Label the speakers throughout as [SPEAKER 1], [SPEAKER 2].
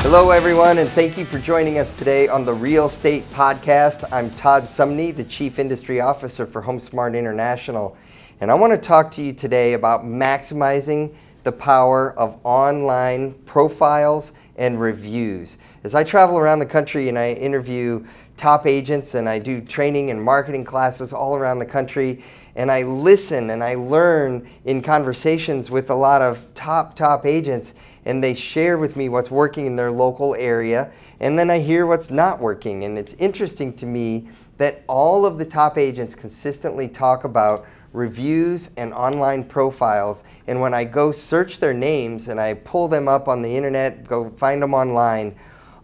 [SPEAKER 1] Hello everyone, and thank you for joining us today on the Real Estate Podcast. I'm Todd Sumney, the Chief Industry Officer for HomeSmart International, and I want to talk to you today about maximizing the power of online profiles and reviews. As I travel around the country and I interview top agents and I do training and marketing classes all around the country, and I listen and I learn in conversations with a lot of top agents, and they share with me what's working in their local area, and then I hear what's not working. And it's interesting to me that all of the top agents consistently talk about reviews and online profiles, and when I go search their names and I pull them up on the internet, go find them online,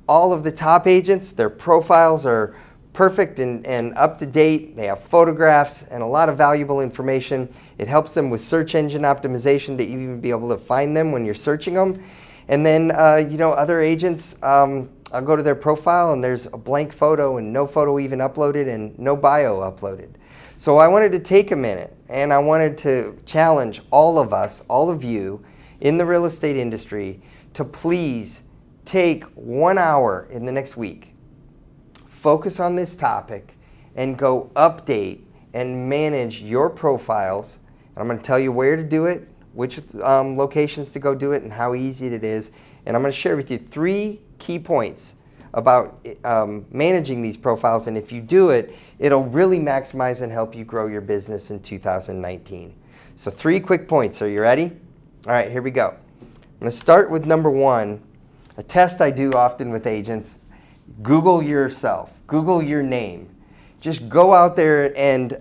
[SPEAKER 1] all of the top agents, their profiles are perfect and up to date. They have photographs and a lot of valuable information. It helps them with search engine optimization to even be able to find them when you're searching them. And then, other agents, I'll go to their profile and there's a blank photo and no photo even uploaded and no bio uploaded. So I wanted to take a minute and I wanted to challenge all of us, all of you in the real estate industry to please take 1 hour in the next week. Focus on this topic and go update and manage your profiles. And I'm going to tell you where to do it, which locations to go do it, and how easy it is. And I'm going to share with you 3 key points about managing these profiles. And if you do it, it'll really maximize and help you grow your business in 2019. So 3 quick points. Are you ready? All right, here we go. I'm going to start with number 1, a test I do often with agents. Google yourself. Google your name. Just go out there and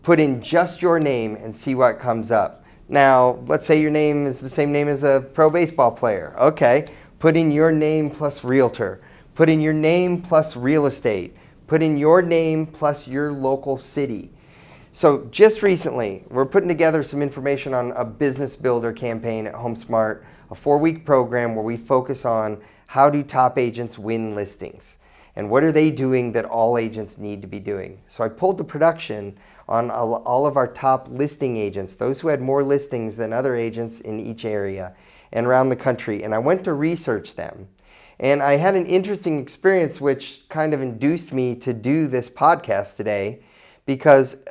[SPEAKER 1] put in just your name and see what comes up. Now, let's say your name is the same name as a pro baseball player. Okay, put in your name plus realtor. Put in your name plus real estate. Put in your name plus your local city. So just recently, we're putting together some information on a business builder campaign at HomeSmart, a 4-week program where we focus on how do top agents win listings and what are they doing that all agents need to be doing. So I pulled the production on all of our top listing agents, those who had more listings than other agents in each area and around the country, and I went to research them. And I had an interesting experience which kind of induced me to do this podcast today, because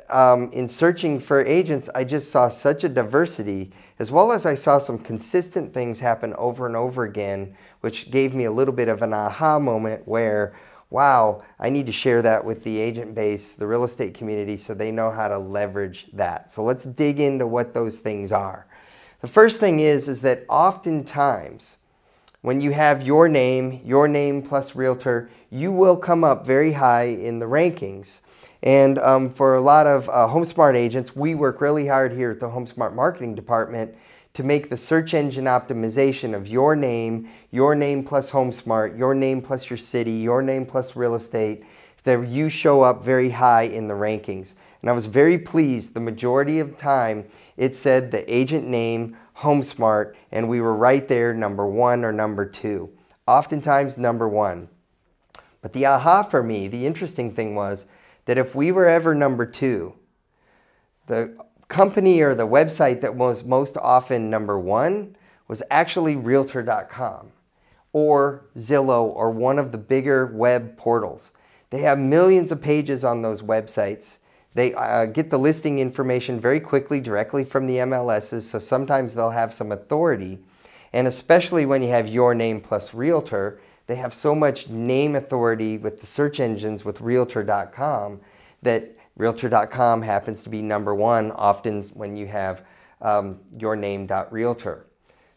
[SPEAKER 1] in searching for agents, I just saw such a diversity, as well as I saw some consistent things happen over and over again, which gave me a little bit of an aha moment where, wow, I need to share that with the agent base, the real estate community, so they know how to leverage that. So let's dig into what those things are. The first thing is that oftentimes, when you have your name plus realtor, you will come up very high in the rankings. And for a lot of HomeSmart agents, we work really hard here at the HomeSmart marketing department to make the search engine optimization of your name plus HomeSmart, your name plus your city, your name plus real estate, that you show up very high in the rankings. And I was very pleased. The majority of the time, it said the agent name, HomeSmart, and we were right there, number 1 or number 2. Oftentimes, number 1. But the aha for me, the interesting thing was that if we were ever number 2, the company or the website that was most often number 1 was actually Realtor.com or Zillow or one of the bigger web portals. They have millions of pages on those websites. They get the listing information very quickly directly from the MLSs, so sometimes they'll have some authority. And especially when you have your name plus realtor, they have so much name authority with the search engines with Realtor.com that Realtor.com happens to be number 1 often when you have your name.realtor.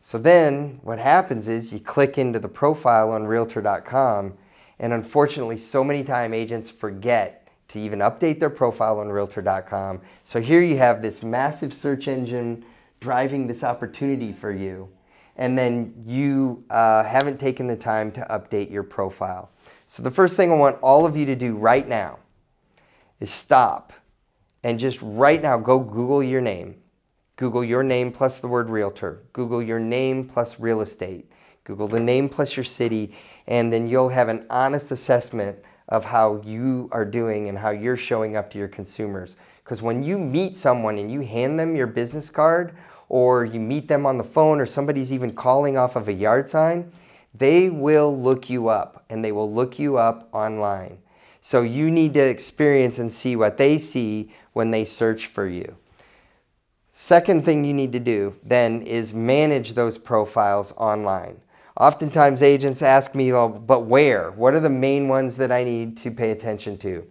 [SPEAKER 1] So then what happens is you click into the profile on Realtor.com, and unfortunately so many times agents forget to even update their profile on Realtor.com. So here you have this massive search engine driving this opportunity for you, and then you haven't taken the time to update your profile. So the first thing I want all of you to do right now is stop and just right now go Google your name. Google your name plus the word realtor. Google your name plus real estate. Google the name plus your city, and then you'll have an honest assessment of how you are doing and how you're showing up to your consumers. Because when you meet someone and you hand them your business card, or you meet them on the phone, or somebody's even calling off of a yard sign, they will look you up, and they will look you up online. So you need to experience and see what they see when they search for you. Second thing you need to do then is manage those profiles online. Oftentimes agents ask me, well, but where? What are the main ones that I need to pay attention to?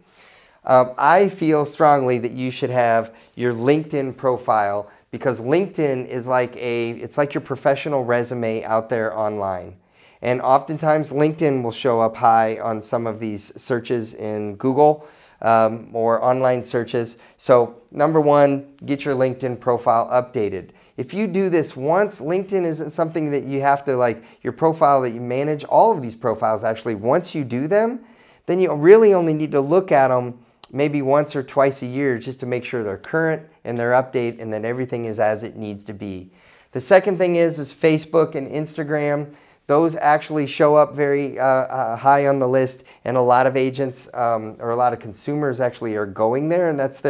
[SPEAKER 1] I feel strongly that you should have your LinkedIn profile, because LinkedIn is it's like your professional resume out there online. And oftentimes LinkedIn will show up high on some of these searches in Google or online searches. So number one, get your LinkedIn profile updated. If you do this once, LinkedIn isn't something that you have to your profile that you manage. All of these profiles actually, once you do them, then you really only need to look at them maybe once or twice a year just to make sure they're current and they're updated and that everything is as it needs to be. The second thing is Facebook and Instagram. Those actually show up very high on the list, and a lot of agents or a lot of consumers actually are going there, and that's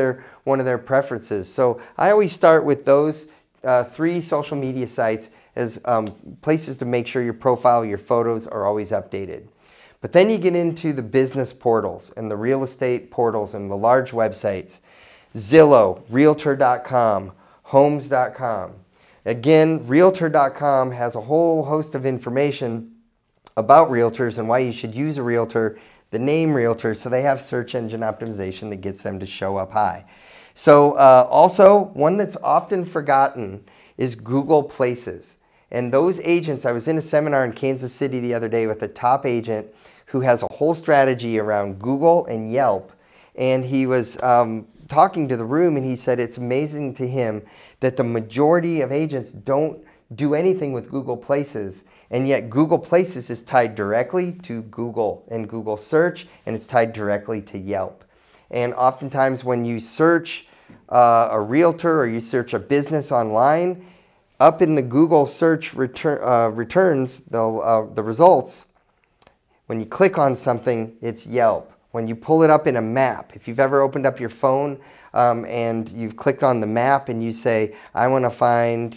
[SPEAKER 1] one of their preferences. So I always start with those 3 social media sites as places to make sure your profile, your photos are always updated. But then you get into the business portals and the real estate portals and the large websites. Zillow, Realtor.com, Homes.com. Again, Realtor.com has a whole host of information about realtors and why you should use a realtor, the name realtor, so they have search engine optimization that gets them to show up high. So also, one that's often forgotten is Google Places. And those agents, I was in a seminar in Kansas City the other day with a top agent who has a whole strategy around Google and Yelp. And he was talking to the room, and he said it's amazing to him that the majority of agents don't do anything with Google Places, and yet Google Places is tied directly to Google and Google search, and it's tied directly to Yelp. And oftentimes when you search a realtor or you search a business online, up in the Google search returns, the results, when you click on something, it's Yelp. When you pull it up in a map, if you've ever opened up your phone and you've clicked on the map and you say, I want to find,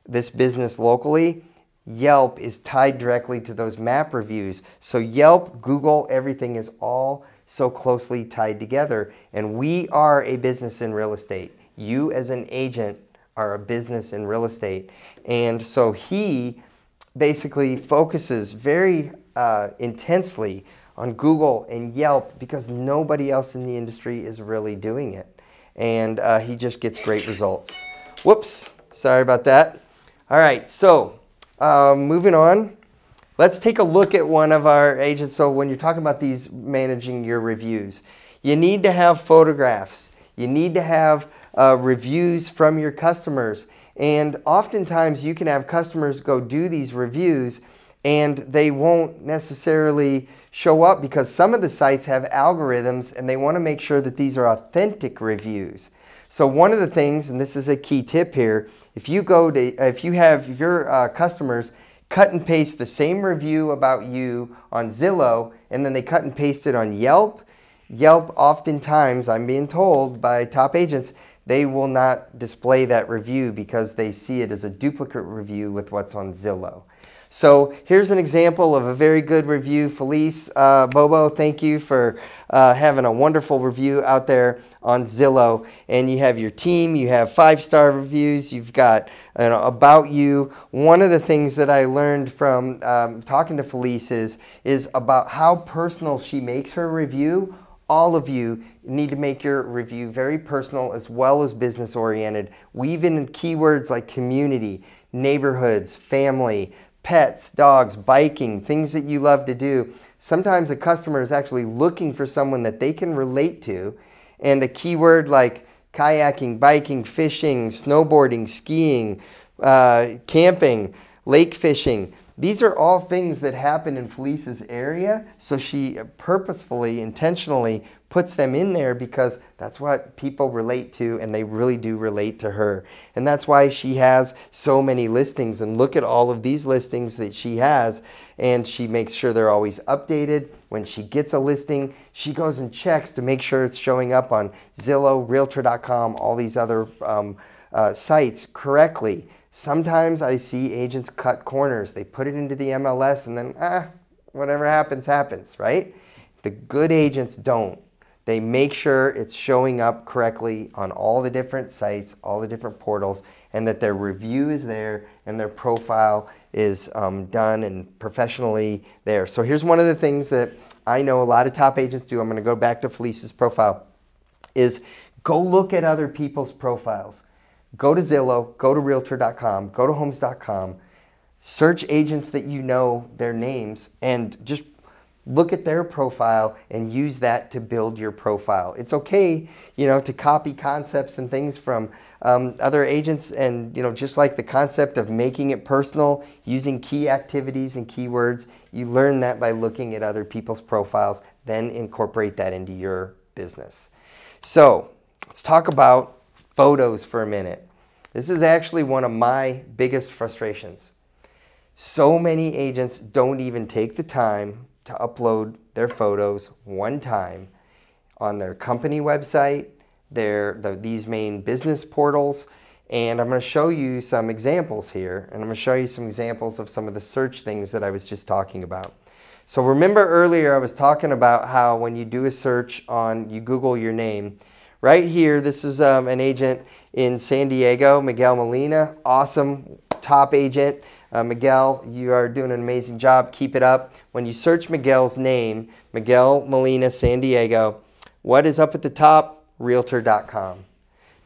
[SPEAKER 1] this business locally, Yelp is tied directly to those map reviews. So Yelp, Google, everything is all so closely tied together. And we are a business in real estate. You as an agent are a business in real estate. And so he basically focuses very intensely on Google and Yelp because nobody else in the industry is really doing it. And he just gets great results. Whoops, sorry about that. All right, so moving on. Let's take a look at one of our agents. So when you're talking about these managing your reviews, you need to have photographs. You need to have reviews from your customers. And oftentimes you can have customers go do these reviews and they won't necessarily show up because some of the sites have algorithms and they want to make sure that these are authentic reviews. So one of the things, and this is a key tip here, if you have your customers cut and paste the same review about you on Zillow and then they cut and paste it on Yelp, Yelp oftentimes, I'm being told by top agents, they will not display that review because they see it as a duplicate review with what's on Zillow. So here's an example of a very good review. Felice, Bobo, thank you for having a wonderful review out there on Zillow. And you have your team, you have 5-star reviews, you've got about you. One of the things that I learned from talking to Felice is about how personal she makes her review. All of you need to make your review very personal as well as business oriented. Weave in keywords like community, neighborhoods, family, pets, dogs, biking, things that you love to do. Sometimes a customer is actually looking for someone that they can relate to, and a keyword like kayaking, biking, fishing, snowboarding, skiing, camping, lake fishing. These are all things that happen in Felice's area, so she purposefully, intentionally puts them in there because that's what people relate to, and they really do relate to her. And that's why she has so many listings. And look at all of these listings that she has, and she makes sure they're always updated. When she gets a listing, she goes and checks to make sure it's showing up on Zillow, Realtor.com, all these other sites correctly. Sometimes I see agents cut corners. They put it into the MLS and then, whatever happens, happens, right? The good agents don't. They make sure it's showing up correctly on all the different sites, all the different portals, and that their review is there and their profile is done and professionally there. So here's one of the things that I know a lot of top agents do. I'm going to go back to Felice's profile, is go look at other people's profiles. Go to Zillow, go to Realtor.com, go to Homes.com, search agents that you know their names, and just look at their profile and use that to build your profile. It's okay, to copy concepts and things from other agents, and just like the concept of making it personal, using key activities and keywords, you learn that by looking at other people's profiles, then incorporate that into your business. So let's talk about photos for a minute. This is actually one of my biggest frustrations. So many agents don't even take the time to upload their photos one time on their company website, these main business portals, and I'm going to show you some examples here, and I'm going to show you some examples of some of the search things that I was just talking about. So remember earlier I was talking about how when you do a search you Google your name. Right here, this is an agent in San Diego, Miguel Molina, awesome, top agent. Miguel, you are doing an amazing job. Keep it up. When you search Miguel's name, Miguel Molina, San Diego, what is up at the top? Realtor.com.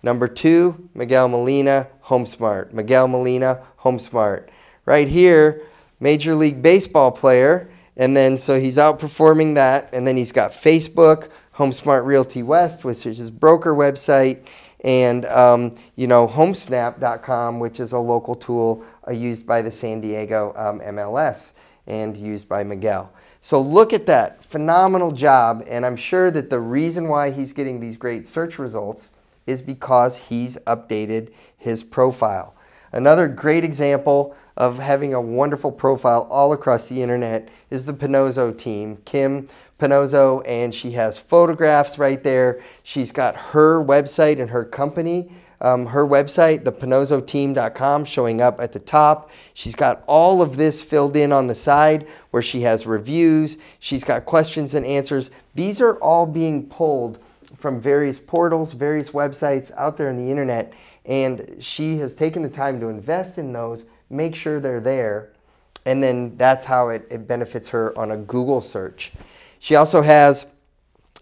[SPEAKER 1] Number 2, Miguel Molina, HomeSmart. Miguel Molina, HomeSmart. Right here, Major League Baseball player, and then so he's outperforming that, and then he's got Facebook, HomeSmart Realty West, which is his broker website, and HomeSnap.com, which is a local tool used by the San Diego MLS and used by Miguel. So look at that, phenomenal job, and I'm sure that the reason why he's getting these great search results is because he's updated his profile. Another great example of having a wonderful profile all across the internet is the Pinozzo team. Kim Pinozzo, and she has photographs right there. She's got her website and her company, her website, thepinozzoteam.com, showing up at the top. She's got all of this filled in on the side where she has reviews. She's got questions and answers. These are all being pulled from various portals, various websites out there on the internet, and she has taken the time to invest in those, make sure they're there, and then that's how it benefits her on a Google search. She also has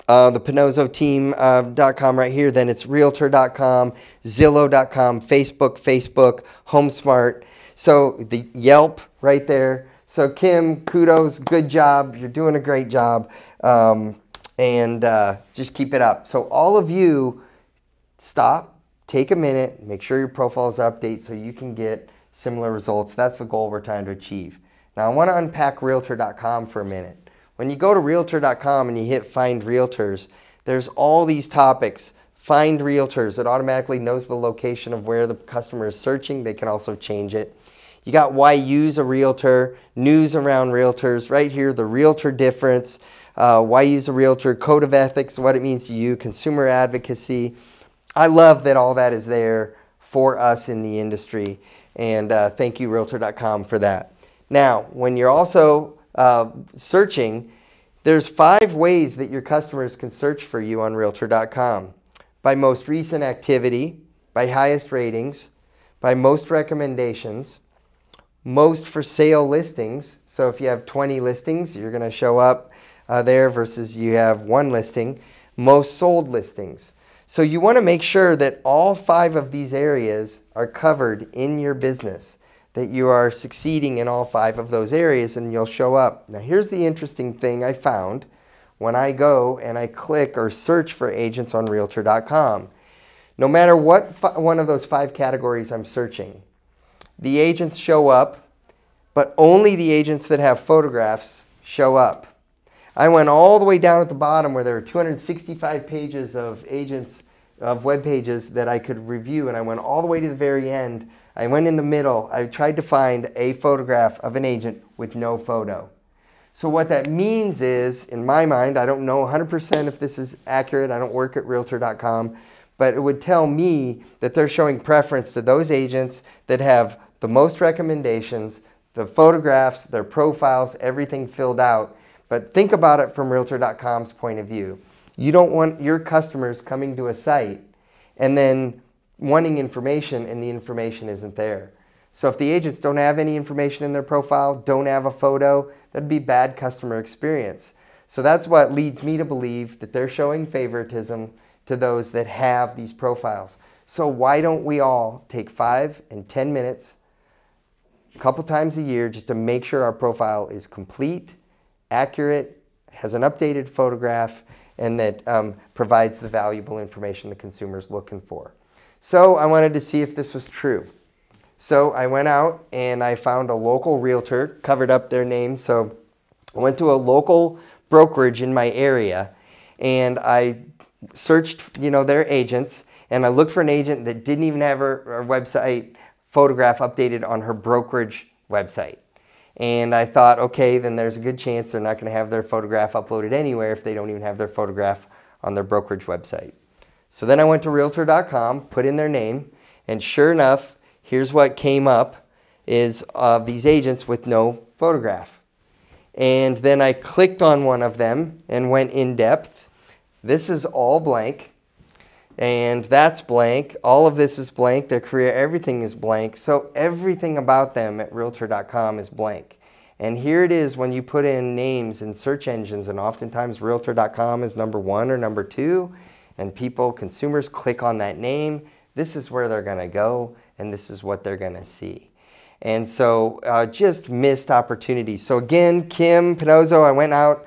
[SPEAKER 1] the PinozzoTeam.com right here. Then it's Realtor.com, Zillow.com, Facebook, HomeSmart. So the Yelp right there. So Kim, kudos, good job. You're doing a great job. And just keep it up. So all of you, stop, take a minute, make sure your profile is updated so you can get similar results. That's the goal we're trying to achieve. Now I want to unpack Realtor.com for a minute. When you go to Realtor.com and you hit Find Realtors, there's all these topics. Find Realtors. It automatically knows the location of where the customer is searching. They can also change it. You got why use a realtor, news around realtors. Right here, the realtor difference, why use a realtor, code of ethics, what it means to you, consumer advocacy. I love that all that is there for us in the industry. And thank you, Realtor.com, for that. Now, when you're also searching, there's 5 ways that your customers can search for you on Realtor.com. By most recent activity, by highest ratings, by most recommendations, most for sale listings. So if you have 20 listings, you're going to show up there versus you have 1 listing. Most sold listings. So you want to make sure that all 5 of these areas are covered in your business, that you are succeeding in all 5 of those areas, and you'll show up. Now here's the interesting thing I found when I go and I click or search for agents on Realtor.com. No matter what one of those 5 categories I'm searching, the agents show up, but only the agents that have photographs show up. I went all the way down at the bottom where there were 265 pages of agents, of web pages that I could review, and I went all the way to the very end. I went in the middle. I tried to find a photograph of an agent with no photo. So what that means is, in my mind, I don't know 100% if this is accurate. I don't work at Realtor.com, but it would tell me that they're showing preference to those agents that have the most recommendations, the photographs, their profiles, everything filled out. But think about it from Realtor.com's point of view. You don't want your customers coming to a site and then wanting information and the information isn't there. So if the agents don't have any information in their profile, don't have a photo, that'd be bad customer experience. So that's what leads me to believe that they're showing favoritism to those that have these profiles. So why don't we all take 5 and 10 minutes a couple times a year just to make sure our profile is complete, accurate, has an updated photograph, and that provides the valuable information the consumer's looking for. So I wanted to see if this was true. So I went out and I found a local realtor, covered up their name. So I went to a local brokerage in my area and I searched, their agents, and I looked for an agent that didn't even have her website photograph updated on her brokerage website. And I thought, okay, then there's a good chance they're not going to have their photograph uploaded anywhere if they don't even have their photograph on their brokerage website. So then I went to Realtor.com, put in their name, and sure enough, here's what came up is these agents with no photograph. And then I clicked on one of them and went in depth. This is all blank, and that's blank. All of this is blank. Their career, everything is blank. So everything about them at Realtor.com is blank. And here it is when you put in names in search engines, and oftentimes Realtor.com is number 1 or number 2, and consumers click on that name. This is where they're going to go, and this is what they're going to see. And so just missed opportunities. So again, Kim Pinozzo, I went out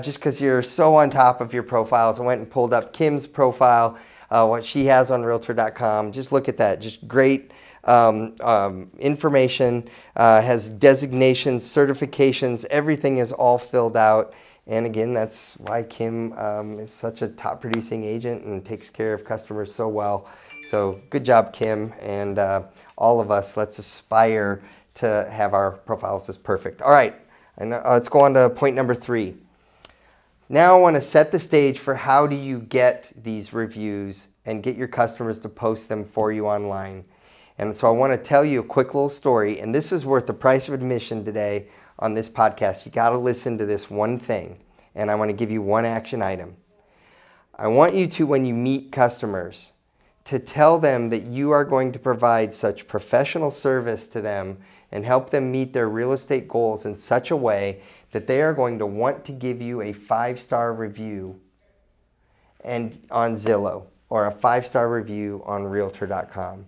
[SPEAKER 1] just because you're so on top of your profiles. I went and pulled up Kim's profile, what she has on Realtor.com. Just look at that. Just great information, has designations, certifications, everything is all filled out. And again, that's why Kim is such a top producing agent and takes care of customers so well. So good job, Kim, and all of us, let's aspire to have our profiles as perfect. All right, let's go on to point number 3. Now I want to set the stage for how do you get these reviews and get your customers to post them for you online. And so I want to tell you a quick little story, and this is worth the price of admission today on this podcast. You got to listen to this one thing, and I want to give you one action item. I want you to, when you meet customers, to tell them that you are going to provide such professional service to them and help them meet their real estate goals in such a way that they are going to want to give you a 5-star review and on Zillow or a 5-star review on Realtor.com.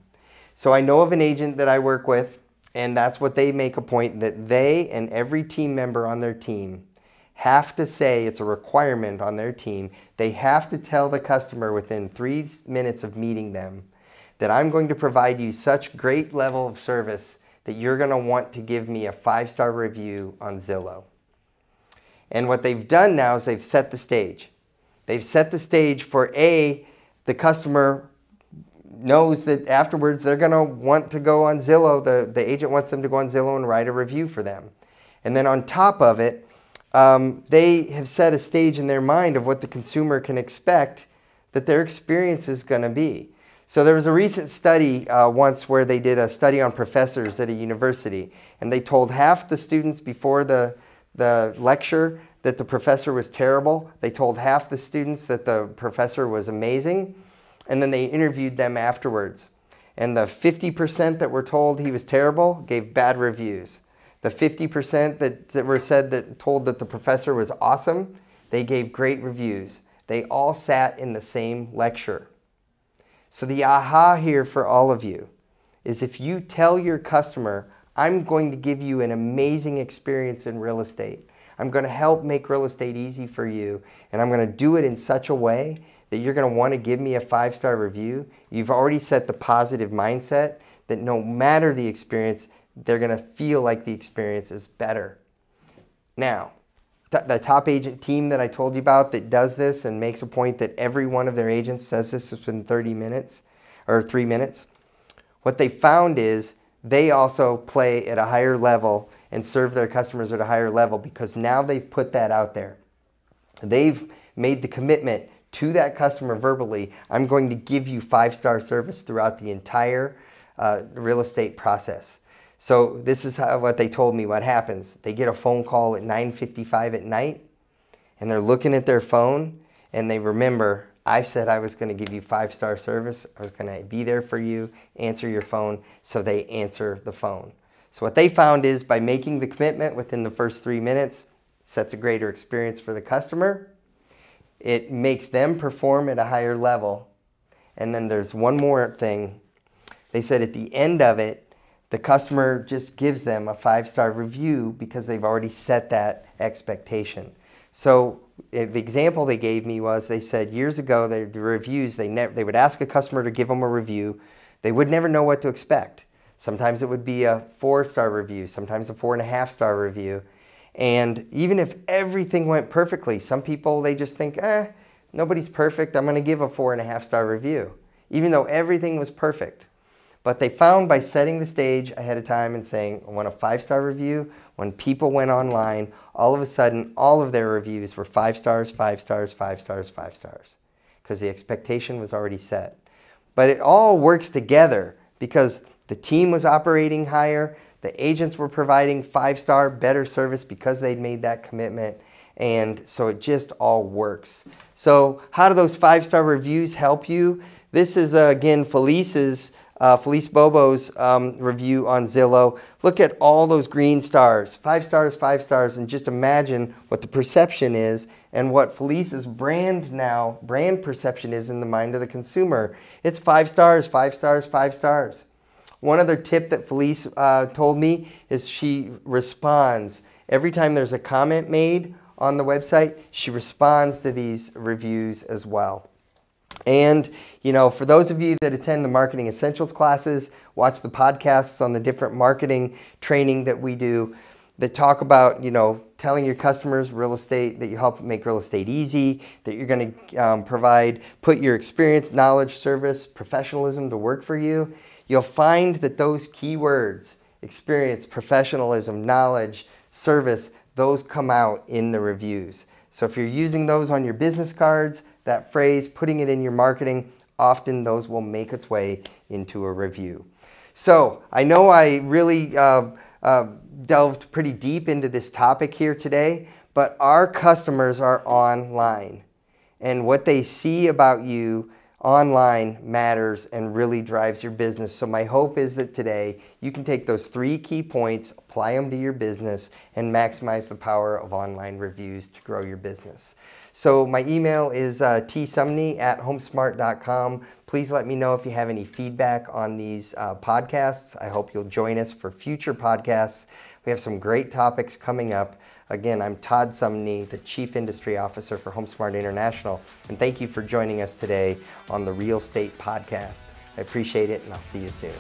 [SPEAKER 1] So I know of an agent that I work with, and that's what they make a point, that they and every team member on their team have to say, it's a requirement on their team, they have to tell the customer within 3 minutes of meeting them that I'm going to provide you such great level of service that you're going to want to give me a 5-star review on Zillow. And what they've done now is they've set the stage. They've set the stage for the customer knows that afterwards they're going to want to go on Zillow. The agent wants them to go on Zillow and write a review for them. And then on top of it, they have set a stage in their mind of what the consumer can expect that their experience is going to be. So there was a recent study once where they did a study on professors at a university, and they told half the students before the lecture that the professor was terrible. They told half the students that the professor was amazing, and then they interviewed them afterwards. And the 50% that were told he was terrible gave bad reviews. The 50% that were told that the professor was awesome, they gave great reviews. They all sat in the same lecture. So the aha here for all of you is if you tell your customer, I'm going to give you an amazing experience in real estate. I'm going to help make real estate easy for you, and I'm going to do it in such a way that you're going to want to give me a 5-star review. You've already set the positive mindset that no matter the experience, they're going to feel like the experience is better. Now, the top agent team that I told you about that does this and makes a point that every one of their agents says this within 30 minutes or 3 minutes, what they found is they also play at a higher level and serve their customers at a higher level because now they've put that out there. They've made the commitment to that customer verbally, I'm going to give you 5-star service throughout the entire real estate process. So this is what they told me what happens. They get a phone call at 9:55 at night, and they're looking at their phone, and they remember, I said I was going to give you 5-star service. I was going to be there for you, answer your phone, so they answer the phone. So what they found is by making the commitment within the first 3 minutes, it sets a greater experience for the customer. It makes them perform at a higher level. And then there's one more thing. They said at the end of it, the customer just gives them a 5-star review because they've already set that expectation. So the example they gave me was, they said years ago, the reviews, they would ask a customer to give them a review. They would never know what to expect. Sometimes it would be a 4-star review, sometimes a 4.5-star review. And even if everything went perfectly, some people, they just think, nobody's perfect, I'm going to give a 4.5-star review, even though everything was perfect. But they found by setting the stage ahead of time and saying, I want a 5-star review, when people went online, all of a sudden, all of their reviews were 5 stars, 5 stars, 5 stars, 5 stars, because the expectation was already set. But it all works together because the team was operating higher, the agents were providing 5-star better service because they'd made that commitment, and so it just all works. So how do those 5-star reviews help you? This is, again, Felice Bobo's review on Zillow. Look at all those green stars, 5 stars, 5 stars, and just imagine what the perception is and what Felice's brand perception is in the mind of the consumer. It's 5 stars, 5 stars, 5 stars. One other tip that Felice told me is she responds. Every time there's a comment made on the website, she responds to these reviews as well. And, you know, for those of you that attend the Marketing Essentials classes, watch the podcasts on the different marketing training that we do that talk about, you know, telling your customers real estate, that you help make real estate easy, that you're going to put your experience, knowledge, service, professionalism to work for you. You'll find that those keywords, experience, professionalism, knowledge, service, those come out in the reviews. So if you're using those on your business cards, that phrase, putting it in your marketing, often those will make its way into a review. So I know I really delved pretty deep into this topic here today, but our customers are online, and what they see about you online matters and really drives your business. So my hope is that today you can take those 3 key points, apply them to your business, and maximize the power of online reviews to grow your business. So my email is tsumney@homesmart.com. Please let me know if you have any feedback on these podcasts. I hope you'll join us for future podcasts. We have some great topics coming up. Again, I'm Todd Sumney, the Chief Industry Officer for HomeSmart International, and thank you for joining us today on the Real Estate Podcast. I appreciate it, and I'll see you soon.